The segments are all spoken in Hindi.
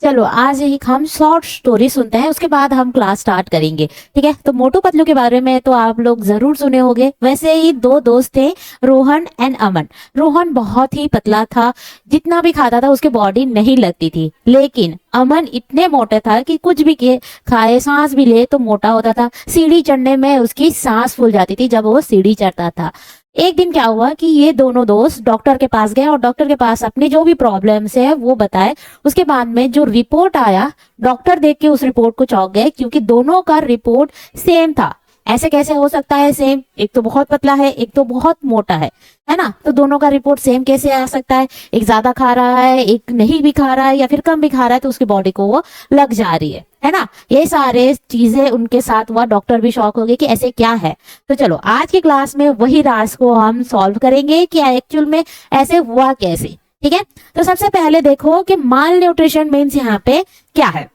चलो आज एक हम शॉर्ट स्टोरी सुनते हैं, उसके बाद हम क्लास स्टार्ट करेंगे। ठीक है, तो मोटू पतलू के बारे में तो आप लोग जरूर सुने होंगे। वैसे ही दो दोस्त थे, रोहन एंड अमन। रोहन बहुत ही पतला था, जितना भी खाता था उसके बॉडी नहीं लगती थी, लेकिन अमन इतने मोटे था कि कुछ भी खाए, सांस भी ले तो मोटा होता था। सीढ़ी चढ़ने में उसकी सांस फूल जाती थी जब वो सीढ़ी चढ़ता था। एक दिन क्या हुआ कि ये दोनों दोस्त डॉक्टर के पास गए और डॉक्टर के पास अपनी जो भी प्रॉब्लम्स है वो बताए। उसके बाद में जो रिपोर्ट आया, डॉक्टर देख के उस रिपोर्ट को चौंक गए, क्योंकि दोनों का रिपोर्ट सेम था। ऐसे कैसे हो सकता है सेम? एक तो बहुत पतला है, एक तो बहुत मोटा है ना? तो दोनों का रिपोर्ट सेम कैसे आ सकता है? एक ज्यादा खा रहा है, एक नहीं भी खा रहा है, या फिर कम भी खा रहा है, तो उसकी बॉडी को वो लग जा रही है ना? ये सारे चीजें उनके साथ हुआ। डॉक्टर भी शॉक हो गए कि ऐसे क्या है। तो चलो आज की क्लास में वही राज को हम सॉल्व करेंगे कि एक्चुअल में ऐसे हुआ कैसे। ठीक है, तो सबसे पहले देखो कि माल न्यूट्रिशन मीन्स यहाँ पे क्या है।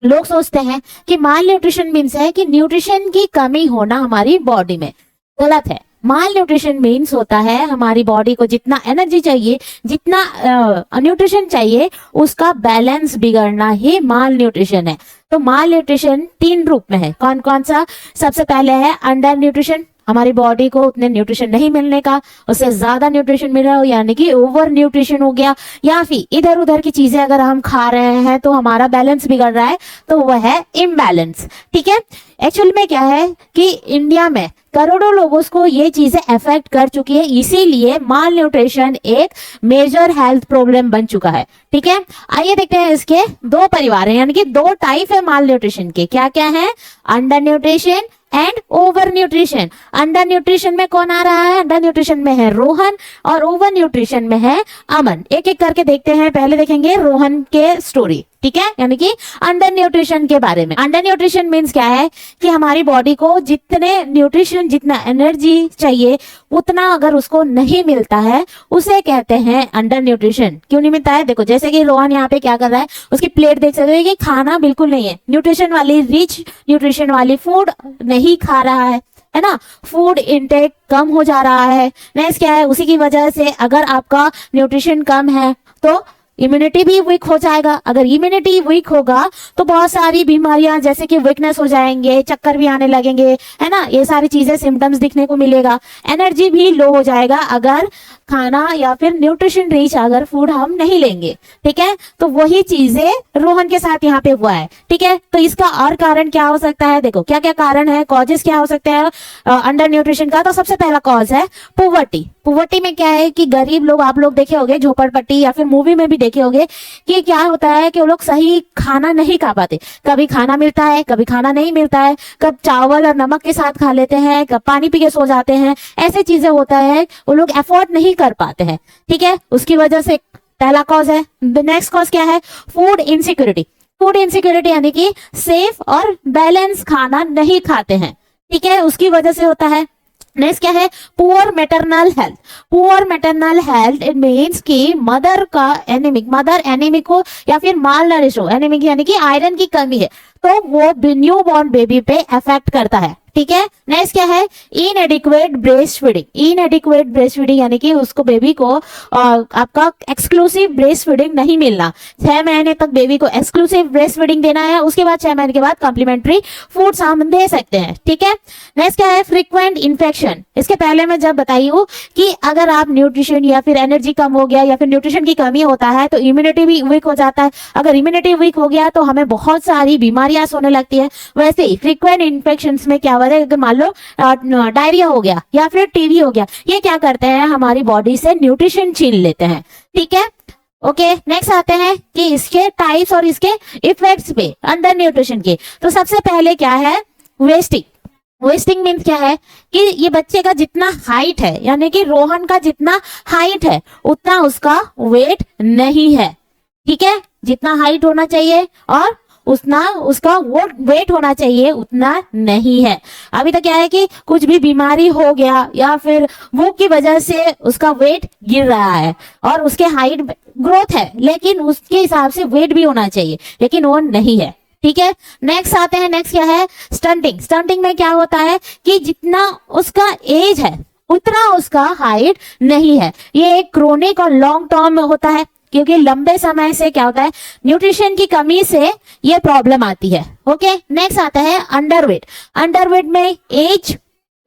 लोग सोचते हैं कि माल न्यूट्रिशन मीन्स है कि न्यूट्रिशन की कमी होना हमारी बॉडी में। गलत है। माल न्यूट्रिशन मीन्स होता है हमारी बॉडी को जितना एनर्जी चाहिए, जितना न्यूट्रिशन चाहिए, उसका बैलेंस बिगड़ना ही माल न्यूट्रिशन है। तो माल न्यूट्रिशन 3 रूप में है। कौन कौन सा? सबसे पहले है अंडर न्यूट्रिशन, हमारी बॉडी को उतने न्यूट्रिशन नहीं मिलने का, उससे ज्यादा न्यूट्रिशन मिल रहा हो, यानी कि ओवर न्यूट्रिशन हो गया। या फिर इधर उधर की चीजें अगर हम खा रहे हैं तो हमारा बैलेंस बिगड़ रहा है, तो वह है इम्बैलेंस। ठीक है, एक्चुअल में क्या है कि इंडिया में करोड़ों लोगों को ये चीजें अफेक्ट कर चुकी है, इसीलिए माल न्यूट्रिशन एक मेजर हेल्थ प्रॉब्लम बन चुका है। ठीक है, आइए देखते हैं। इसके 2 परिवार हैं, यानी कि 2 टाइप है माल न्यूट्रिशन के। क्या क्या है? Under nutrition and over nutrition. Under nutrition में कौन आ रहा है? अंडर न्यूट्रिशन में है रोहन और ओवर न्यूट्रिशन में है अमन। एक एक करके देखते हैं। पहले देखेंगे रोहन के स्टोरी। ठीक है, यानी कि अंडर न्यूट्रिशन के बारे में। अंडर न्यूट्रिशन मीन्स क्या है कि हमारी बॉडी को जितने न्यूट्रिशन, जितना एनर्जी चाहिए, उतना अगर उसको नहीं मिलता है, उसे कहते हैं अंडर न्यूट्रिशन। क्यों नहीं मिलता है? देखो, जैसे कि रोहन यहाँ पे क्या कर रहा है, उसकी प्लेट देख सकते हो कि खाना बिल्कुल नहीं है, न्यूट्रिशन वाली, रिच न्यूट्रिशन वाली फूड नहीं खा रहा है ना? फूड इनटेक कम हो जा रहा है। नेक्स्ट क्या है? उसी की वजह से अगर आपका न्यूट्रिशन कम है तो इम्यूनिटी भी वीक हो जाएगा। अगर इम्यूनिटी वीक होगा तो बहुत सारी बीमारियां जैसे कि वीकनेस हो जाएंगे, चक्कर भी आने लगेंगे, है ना? ये सारी चीजें सिम्टम्स दिखने को मिलेगा। एनर्जी भी लो हो जाएगा अगर खाना या फिर न्यूट्रिशन रिच अगर फूड हम नहीं लेंगे। ठीक है, तो वही चीजें रोहन के साथ यहाँ पे हुआ है। ठीक है, तो इसका और कारण क्या हो सकता है? देखो क्या क्या कारण है, कॉजेस क्या हो सकते हैं अंडर न्यूट्रिशन का। तो सबसे पहला कॉज है पुवर्टी। पुवर्टी में क्या है कि गरीब लोग, आप लोग देखे होंगे झोपड़पट्टी या फिर मूवी में भी देखे होंगे कि क्या होता है कि वो लोग सही खाना नहीं खा पाते। कभी खाना मिलता है, कभी खाना नहीं मिलता है, कब चावल और नमक के साथ खा लेते हैं, कब पानी पी के सो जाते हैं। ऐसे चीजें होता है, वो लोग अफोर्ड नहीं कर पाते हैं। ठीक है, उसकी वजह से पहला कॉज है। नेक्स्ट कॉज क्या है? Food insecurity. फूड इनसिक्योरिटी यानी कि सेफ और बैलेंस खाना नहीं खाते हैं। ठीक है, उसकी वजह से होता है। नेक्स्ट क्या है? Poor maternal health. Poor maternal health it means कि मदर का एनीमिक, मदर एनीमिक हो या फिर माल नरिश हो। एनीमिक यानी कि आयरन की कमी है, तो वो न्यू बॉर्न बेबी पे अफेक्ट करता है। ठीक है, नेक्स्ट क्या है? इनएडिक्वेट ब्रेस्ट फीडिंग। इनएडिक्वेट ब्रेस्ट फीडिंग यानी कि उसको बेबी को आपका एक्सक्लूसिव ब्रेस्ट फीडिंग नहीं मिलना। 6 महीने तक बेबी को एक्सक्लूसिव ब्रेस्ट फीडिंग देना है, उसके बाद 6 महीने के बाद कॉम्प्लीमेंट्री फूड हम दे सकते हैं। ठीक है, नेक्स्ट क्या है? Frequent infection. इसके पहले मैं जब बताई हूँ कि अगर आप न्यूट्रिशन या फिर एनर्जी कम हो गया या फिर न्यूट्रिशन की कमी होता है तो इम्यूनिटी भी वीक हो जाता है। अगर इम्यूनिटी वीक हो गया तो हमें बहुत सारी बीमारियां होने लगती है। वैसे ही फ्रीक्वेंट इन्फेक्शन में क्या होता है? अगर मान लो डायरिया हो गया या फिर टीबी हो गया, ये क्या करते हैं? हमारी बॉडी से न्यूट्रिशन छीन लेते हैं। ठीक है, ओके, नेक्स्ट आते हैं कि इसके टाइप्स और इसके इफेक्ट्स पे अंडर न्यूट्रिशन के। तो सबसे पहले क्या है? वेस्टिंग। वेस्टिंग मीन्स क्या है कि ये बच्चे का जितना हाइट है, यानी कि रोहन का जितना हाइट है उतना उसका वेट नहीं है। ठीक है, जितना हाइट होना चाहिए और उतना उसका वेट होना चाहिए उतना नहीं है। अभी तक क्या है कि कुछ भी बीमारी हो गया या फिर भूख की वजह से उसका वेट गिर रहा है और उसके हाइट ग्रोथ है, लेकिन उसके हिसाब से वेट भी होना चाहिए, लेकिन वो नहीं है। ठीक है, नेक्स्ट आते हैं। नेक्स्ट क्या है? स्टंटिंग। स्टंटिंग में क्या होता है कि जितना उसका एज है उतना उसका हाइट नहीं है। ये एक क्रोनिक और लॉन्ग टर्म में होता है। क्योंकि लंबे समय से क्या होता है, न्यूट्रिशन की कमी से ये प्रॉब्लम आती है। ओके, नेक्स्ट आता है अंडरवेट। अंडरवेट में एज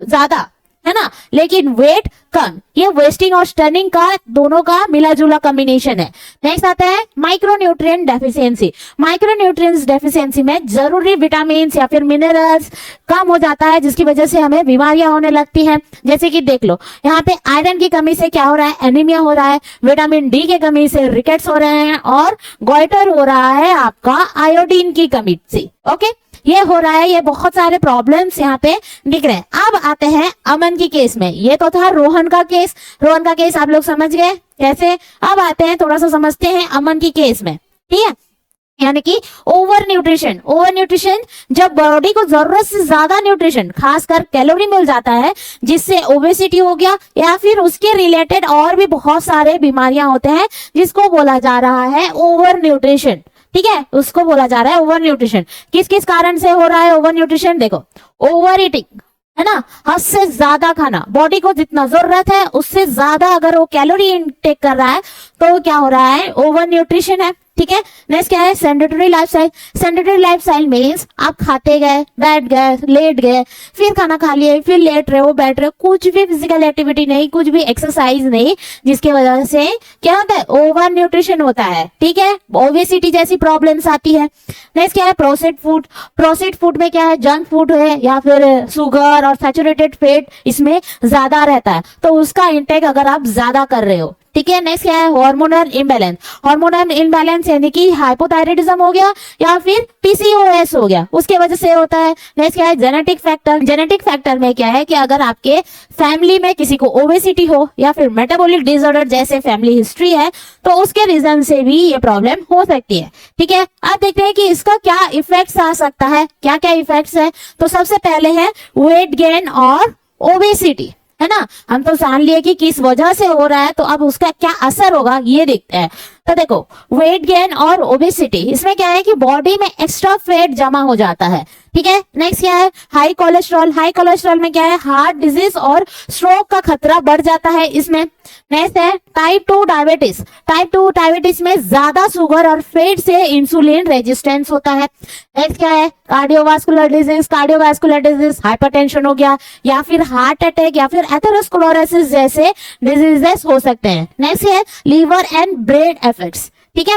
ज्यादा है ना, लेकिन वेट कम, ये वेस्टिंग और स्टर्निंग का दोनों का मिला जुला कॉम्बिनेशन है। नेक्स्ट आता है माइक्रोन्यूट्रिएंट डेफिशिएंसी। माइक्रोन्यूट्रिएंट्स डेफिशिएंसी में जरूरी विटामिन या फिर मिनरल्स कम हो जाता है, जिसकी वजह से हमें बीमारियां होने लगती हैं। जैसे कि देख लो यहाँ पे आयरन की कमी से क्या हो रहा है, एनीमिया हो रहा है, विटामिन डी की कमी से रिकेट्स हो रहे हैं, और गोइटर हो रहा है आपका आयोडीन की कमी से। ओके, ये हो रहा है, ये बहुत सारे प्रॉब्लम्स यहाँ पे दिख रहे हैं। अब आते हैं अमन की केस में। ये तो था रोहन का केस, रोहन का केस आप लोग समझ गए कैसे। अब आते हैं थोड़ा सा समझते हैं अमन की केस में, ठीक है। यानी कि ओवर न्यूट्रिशन। ओवर न्यूट्रिशन जब बॉडी को जरूरत से ज्यादा न्यूट्रिशन खासकर कैलोरी मिल जाता है, जिससे ओबेसिटी हो गया या फिर उसके रिलेटेड और भी बहुत सारे बीमारियां होते हैं, जिसको बोला जा रहा है ओवर न्यूट्रिशन। ठीक है, उसको बोला जा रहा है ओवर न्यूट्रिशन। किस किस कारण से हो रहा है ओवर न्यूट्रिशन, देखो ओवर ईटिंग है ना, हद से ज्यादा खाना, बॉडी को जितना जरूरत है उससे ज्यादा अगर वो कैलोरी इनटेक कर रहा है तो क्या हो रहा है, ओवर न्यूट्रिशन है। ठीक है, नेक्स्ट क्या है, sedentary lifestyle. Sedentary lifestyle means आप खाते गए, बैठ गए, लेट गए, फिर खाना खा लिए, फिर लेट रहे हो, बैठ रहे हो, कुछ भी फिजिकल एक्टिविटी नहीं, कुछ भी एक्सरसाइज नहीं, जिसकी वजह से क्या होता है, ओवर न्यूट्रिशन होता है। ठीक है, ओबेसिटी जैसी प्रॉब्लम्स आती है। नेक्स्ट क्या है, प्रोसेस्ड फूड। प्रोसेस्ड फूड में क्या है, जंक फूड है या फिर शुगर और सैचुरेटेड फैट इसमें ज्यादा रहता है, तो उसका इंटेक अगर आप ज्यादा कर रहे हो। ठीक है, नेक्स्ट क्या है, हार्मोनल इम्बैलेंस। हार्मोनल इम्बैलेंस यानी कि हाइपोथायराइडिज्म हो गया या फिर पीसीओएस हो गया, उसके वजह से होता है। नेक्स्ट क्या है, जेनेटिक फैक्टर। जेनेटिक फैक्टर में क्या है कि अगर आपके फैमिली में किसी को ओबेसिटी हो या फिर मेटाबॉलिक डिसऑर्डर जैसे फैमिली हिस्ट्री है, तो उसके रीजन से भी ये प्रॉब्लम हो सकती है। ठीक है, अब देखते हैं कि इसका क्या इफेक्ट्स आ सकता है, क्या क्या इफेक्ट्स है। तो सबसे पहले है वेट गेन और ओबेसिटी, है ना। हम तो जान लिए कि किस वजह से हो रहा है, तो अब उसका क्या असर होगा ये देखते हैं। तो देखो वेट गेन और ओबेसिटी, इसमें क्या है कि बॉडी में एक्स्ट्रा फैट जमा हो जाता है। ठीक है, नेक्स्ट क्या है, हाई कोलेस्ट्रॉल। हाई कोलेस्ट्रॉल में क्या है, हार्ट डिजीज और स्ट्रोक का खतरा बढ़ जाता है इसमें। नेक्स्ट है टाइप 2 डायबिटीज। टाइप 2 डायबिटीज में ज्यादा शुगर और फैट से इंसुलिन रेजिस्टेंस होता है। नेक्स्ट क्या है, cardiovascular disease. Cardiovascular disease hypertension हो गया या फिर हार्ट अटैक या फिर एथेरोस्क्लेरोसिस जैसे डिजीजेस हो सकते हैं। नेक्स्ट है लीवर एंड ब्रेन इफेक्ट्स। ठीक है,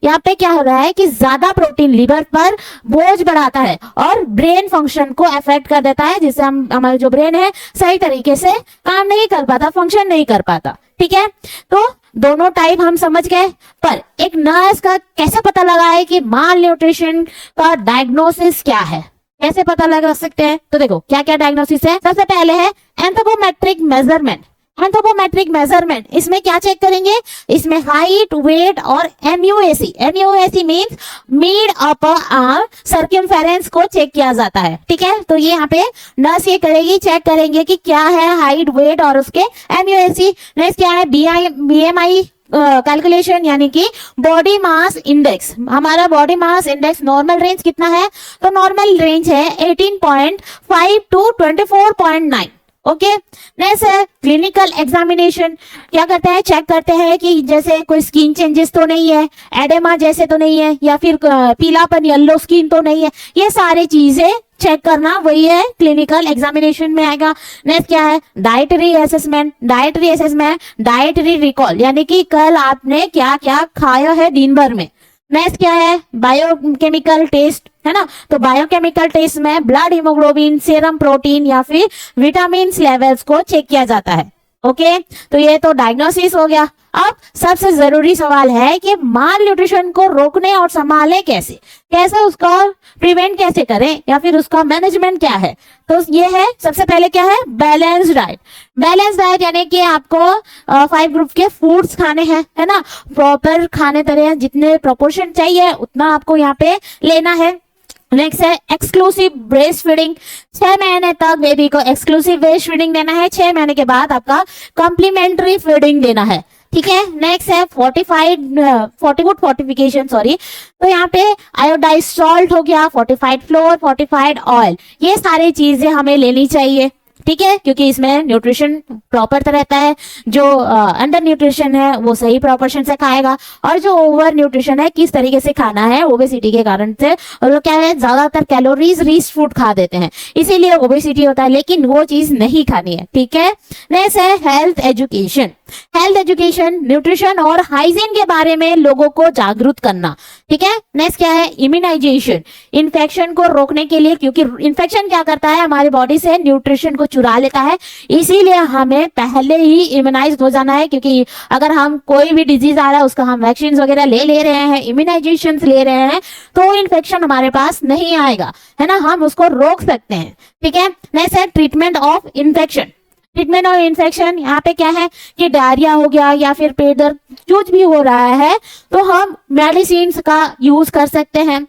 यहाँ पे क्या हो रहा है कि ज्यादा प्रोटीन लीवर पर बोझ बढ़ाता है और ब्रेन फंक्शन को अफेक्ट कर देता है, जिससे हम हमारा जो ब्रेन है सही तरीके से काम नहीं कर पाता, फंक्शन नहीं कर पाता। ठीक है, तो दोनों टाइप हम समझ गए, पर एक नर्स का कैसे पता लगाए कि माल न्यूट्रिशन का डायग्नोसिस क्या है, कैसे पता लगा सकते हैं। तो देखो क्या क्या डायग्नोसिस है। सबसे पहले है एंथ्रोपोमेट्रिक मेजरमेंट। एंथ्रोपोमेट्रिक मेजरमेंट, इसमें क्या चेक करेंगे, इसमें हाइट, वेट और MUAC। MUAC means mid upper arm circumference को चेक किया जाता है। ठीक है, तो ये यहाँ पे नर्स ये करेगी, चेक करेंगे कि क्या है हाइट, वेट और उसके MUAC। नेक्स्ट क्या है, BMI कैलकुलेशन यानी कि बॉडी मास इंडेक्स। हमारा body mass index normal range कितना है, तो नॉर्मल रेंज है 18.5 to 24.9। ओके, नेक्स्ट है क्लिनिकल एग्जामिनेशन। क्या करते हैं, चेक करते हैं कि जैसे कोई स्किन चेंजेस तो नहीं है, एडेमा जैसे तो नहीं है, या फिर पीलापन येलो स्किन तो नहीं है, ये सारी चीजें चेक करना वही है क्लिनिकल एग्जामिनेशन में आएगा। नेक्स्ट क्या है, dietary assessment. Dietary assessment dietary recall यानी कि कल आपने क्या क्या खाया है दिन भर में। नेक्स्ट क्या है, बायोकेमिकल टेस्ट, है ना। तो बायोकेमिकल टेस्ट में ब्लड हीमोग्लोबिन, सीरम प्रोटीन या फिर विटामिन लेवल्स को चेक किया जाता है। ओके, तो ये तो डायग्नोसिस हो गया। अब सबसे जरूरी सवाल है कि माल न्यूट्रिशन को रोकने और संभालें कैसे, कैसे उसका प्रिवेंट कैसे करें या फिर उसका मैनेजमेंट क्या है। तो ये है, सबसे पहले क्या है, बैलेंस डाइट। बैलेंस डाइट यानी कि आपको 5 ग्रुप के फूड्स खाने हैं, है ना, प्रॉपर खाने तरह जितने प्रोपोर्शन चाहिए उतना आपको यहाँ पे लेना है। नेक्स्ट है एक्सक्लूसिव ब्रेस्ट फीडिंग। 6 महीने तक बेबी को एक्सक्लूसिव ब्रेस्ट फीडिंग देना है, 6 महीने के बाद आपका कॉम्प्लीमेंट्री फीडिंग देना है। ठीक है, नेक्स्ट है फूड फोर्टिफिकेशन, सॉरी। तो यहाँ पे आयोडाइज सॉल्ट हो गया, फोर्टिफाइड फ्लोर, फोर्टिफाइड ऑयल, ये सारी चीजें हमें लेनी चाहिए। ठीक है, क्योंकि इसमें न्यूट्रिशन प्रॉपर रहता है। जो अंडर न्यूट्रिशन है वो सही प्रोपोर्शन से खाएगा, और जो ओवर न्यूट्रिशन है किस तरीके से खाना है ओबेसिटी के कारण से, और वो क्या है ज्यादातर कैलोरीज रिच फूड खा देते हैं, इसीलिए ओबेसिटी होता है, लेकिन वो चीज नहीं खानी है। ठीक है, नेक्स्ट है health education. Health education nutrition और हाइजीन के बारे में लोगों को जागरूक करना। ठीक है, नेक्स्ट क्या है इम्यूनाइजेशन, इन्फेक्शन को रोकने के लिए, क्योंकि इन्फेक्शन क्या करता है हमारी बॉडी से न्यूट्रिशन को चुरा लेता है, इसीलिए हमें पहले ही इम्यूनाइज हो जाना है, क्योंकि अगर हम कोई भी डिजीज आ रहा है उसका हम वैक्सीन वगैरह ले रहे हैं, इम्यूनाइजेशन ले रहे हैं, तो इन्फेक्शन हमारे पास नहीं आएगा, है ना, हम उसको रोक सकते हैं। ठीक है, नेक्स्ट है treatment of infection. Treatment of infection यहाँ पे क्या है कि डायरिया हो गया या फिर पेट दर्द कुछ भी हो रहा है तो हम मेडिसिन का यूज कर सकते हैं।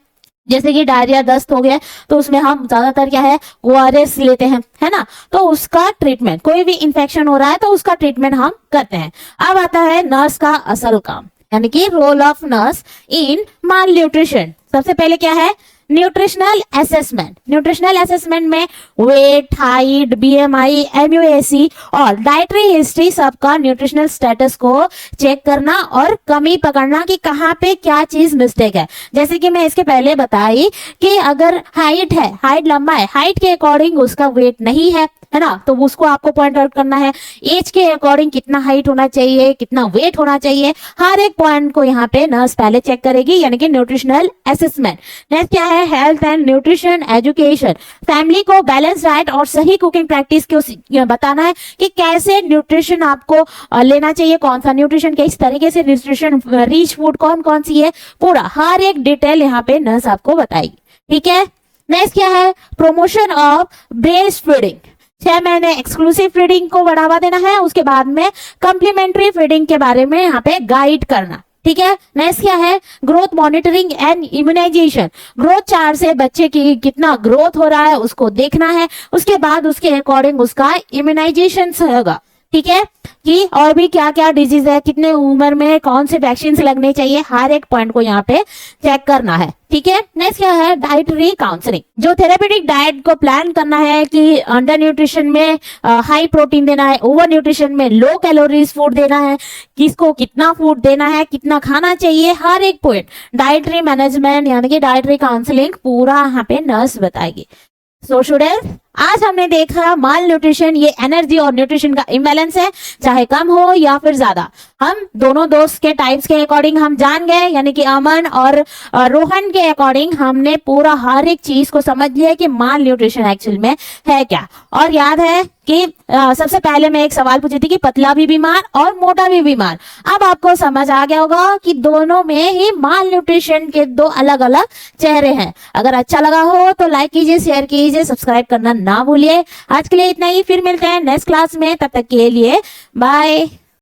जैसे कि डायरिया दस्त हो गया तो उसमें हम ज्यादातर क्या है ORS लेते हैं, है ना, तो उसका ट्रीटमेंट, कोई भी इन्फेक्शन हो रहा है तो उसका ट्रीटमेंट हम करते हैं। अब आता है नर्स का असल काम, यानी कि role of nurse in malnutrition. सबसे पहले क्या है न्यूट्रिशनल असेसमेंट। न्यूट्रिशनल असेसमेंट में वेट, हाइट, BMI, MUAC और डाइटरी हिस्ट्री सबका न्यूट्रिशनल स्टेटस को चेक करना और कमी पकड़ना कि कहाँ पे क्या चीज मिस्टेक है। जैसे कि मैं इसके पहले बताई कि अगर हाइट है, हाइट लंबा है, हाइट के अकॉर्डिंग उसका वेट नहीं है ना, तो उसको आपको पॉइंट आउट करना है। एज के अकॉर्डिंग कितना हाइट होना चाहिए, कितना वेट होना चाहिए, हर एक पॉइंट को यहाँ पे नर्स पहले चेक करेगी, यानी कि न्यूट्रिशनल असेसमेंट। नेक्स्ट क्या है health and nutrition education. Family को बैलेंस डाइट और सही कुकिंग प्रैक्टिस को बताना है कि कैसे न्यूट्रिशन आपको लेना चाहिए, कौन सा न्यूट्रिशन किस तरीके से, न्यूट्रिशन रिच फूड कौन कौन सी है, पूरा हर एक डिटेल यहाँ पे नर्स आपको बताएगी। ठीक है, नेक्स्ट क्या है प्रमोशन ऑफ ब्रेस्ट फीडिंग। 6 महीने एक्सक्लूसिव फीडिंग को बढ़ावा देना है, उसके बाद में कम्प्लीमेंट्री फीडिंग के बारे में यहाँ पे गाइड करना। ठीक है, नेक्स्ट क्या है growth monitoring and immunization. Growth chart से बच्चे की कितना ग्रोथ हो रहा है उसको देखना है, उसके बाद उसके अकॉर्डिंग उसका इम्यूनाइजेशन होगा। ठीक है, कि और भी क्या क्या डिजीज है, कितने उम्र में कौन से वैक्सीन लगने चाहिए, हर एक पॉइंट को यहाँ पे चेक करना है। ठीक है, नेक्स्ट क्या है डाइटरी काउंसलिंग। जो थेरेपेटिक डाइट को प्लान करना है कि अंडर न्यूट्रिशन में हाई प्रोटीन देना है, ओवर न्यूट्रिशन में लो कैलोरीज फूड देना है, किसको कितना फूड देना है, कितना खाना चाहिए, हर एक पॉइंट डाइटरी मैनेजमेंट यानी कि डाइटरी काउंसलिंग पूरा यहाँ पे नर्स बताएगी। सो स्टूडेंट्स, आज हमने देखा माल न्यूट्रिशन ये एनर्जी और न्यूट्रिशन का इम्बैलेंस है, चाहे कम हो या फिर ज्यादा। हम दोनों दोस्त के टाइप्स के अकॉर्डिंग हम जान गए, यानी कि अमन और रोहन के अकॉर्डिंग हमने पूरा हर एक चीज को समझ लिया कि माल न्यूट्रिशन एक्चुअल में है क्या। और याद है कि सबसे पहले मैं एक सवाल पूछी थी कि पतला भी बीमार और मोटा भी बीमार। अब आपको समझ आ गया होगा कि दोनों में ही माल न्यूट्रिशन के दो अलग अलग चेहरे हैं। अगर अच्छा लगा हो तो लाइक कीजिए, शेयर कीजिए, सब्सक्राइब करना ना भूलिए। आज के लिए इतना ही, फिर मिलते हैं नेक्स्ट क्लास में, तब तक के लिए बाय।